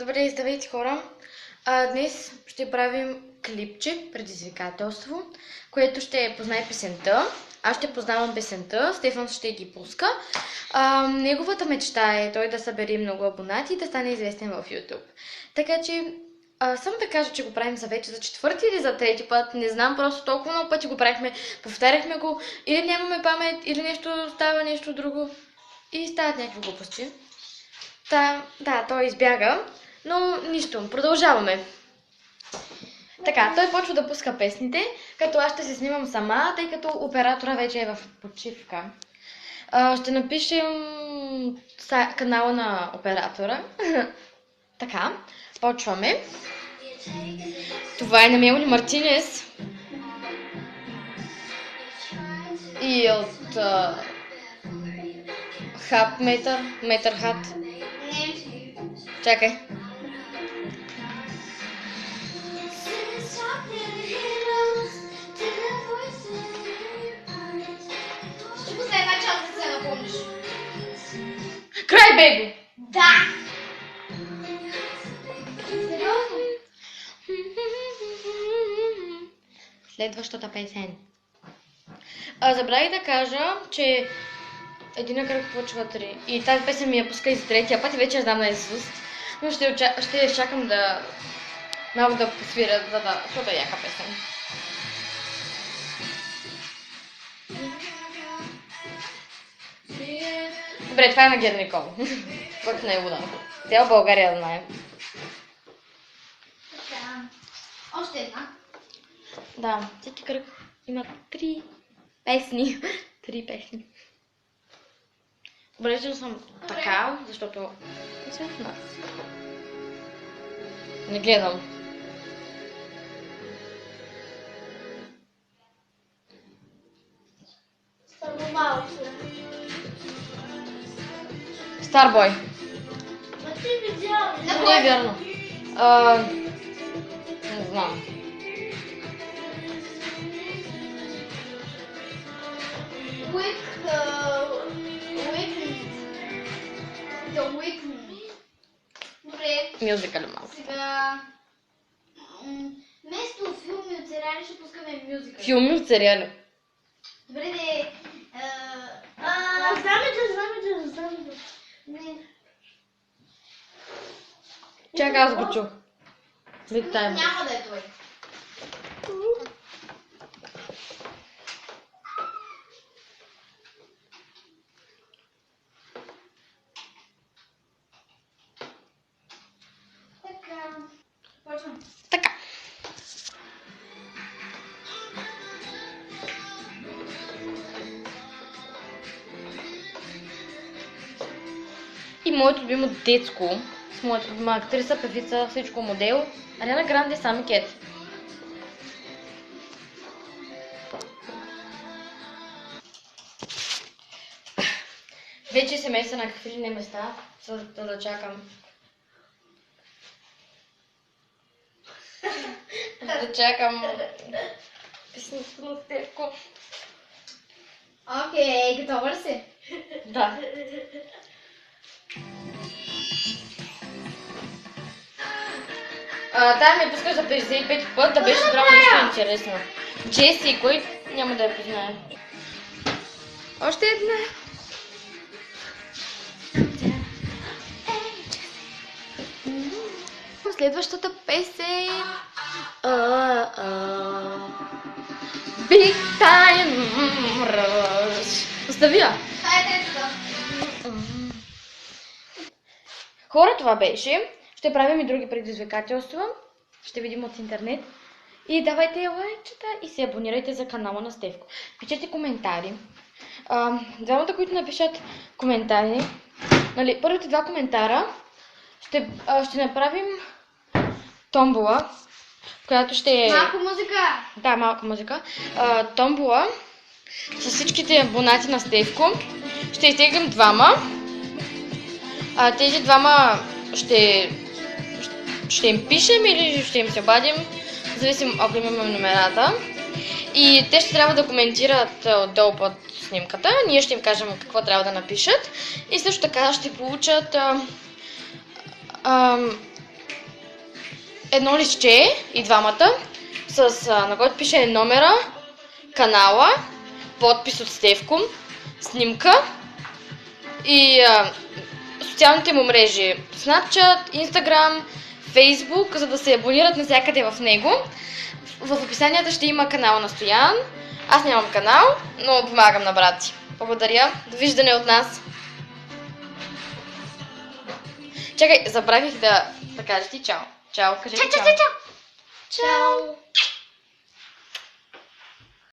Добре, здравейте хора! Днес ще правим клипче, предизвикателство, което ще познае песента. Аз ще познавам песента, Стефан ще ги пуска. Неговата мечта е той да събере много абонати и да стане известен в YouTube. Така че, само да кажа, че го правим за вече за четвърти или за трети път, не знам, просто толкова много пъти го правихме, повтаряхме го, или нямаме памет, или нещо става, нещо друго и стават някакви глупости. Да, той избяга, но нищо, продължаваме. Така, той почва да пуска песните, като аз ще се снимам сама, тъй като оператора вече е в почивка. Ще напишем канала на оператора. Така, почваме. Това е на Мелани Мартинес. И от Хап Метър Хат. Чакай. Ще пусна една част да се напомниш. Край, беби! Да! Сериозно? Следващата песен. Забравих да кажа, че един кръг почва 3. И тази песен ми я пуска и за третия път и вече я знам на Исус. Но ще изчакам да малко да посвирят, защото е яка песен. Добре, това е на Гер Никол. Който не е луда. Цяла България да знае. Така. Още една. Да, всеки кръг има 3 песни. 3 песни. Добре, че съм така, защото не съм в нас. Не гледам. Само малко. Старбой. Ма ти видяла. Не е вярно. Не знам. The Weeknd. Добре. Мюзикъл малко. Сега... Вместо филми от сериали ще пускаме мюзикъл. Филми от сериали. Добре, де... Знаме. Не. Чакай, аз го чух. Big Time. Няма да е той. Така. Почвам. Така. И моето любимо детско, с моята любима актриса, певица, всичко модел, Ариана Гранде, Сами Кет. Вече се меса на какви ли не места, за да чакам. Да чакам песента на Стевко. Окей, готова ли си? Да. Тая ми пуска за 55 път, да беше правилно нещо интересно. Джеси, кой няма да я познае. Още една. Следващата песен. Big Time Rush. Остави я. Това е третата. Хора, това беше. Ще правим и други предизвикателства. Ще видим от интернет. И давайте лайкчета и се абонирайте за канала на Стевко. Пишете коментари. Двамата, които напишат коментари, нали, първите 2 коментара ще направим томбола, която ще е... Малко музика. Да, малка музика. Томбола с всичките абонати на Стевко. Ще изтеглим 2. Тези 2 ще им пишем или ще им се обадим, зависим ако имаме номерата. И те ще трябва да коментират отдолу под снимката. Ние ще им кажем какво трябва да напишат. И също така ще получат едно листче и двамата, на който пише номера, канала, подпис от Стефко, снимка и социалните му мрежи Snapchat, Instagram, Facebook, за да се абонират навсякъде в него. В описанията ще има канал на Стоян. Аз нямам канал, но помагам на брат си. Благодаря. Довиждане от нас. Чакай, забравих да кажеш ти чао. Чао, кажи чао. Чао. Чао.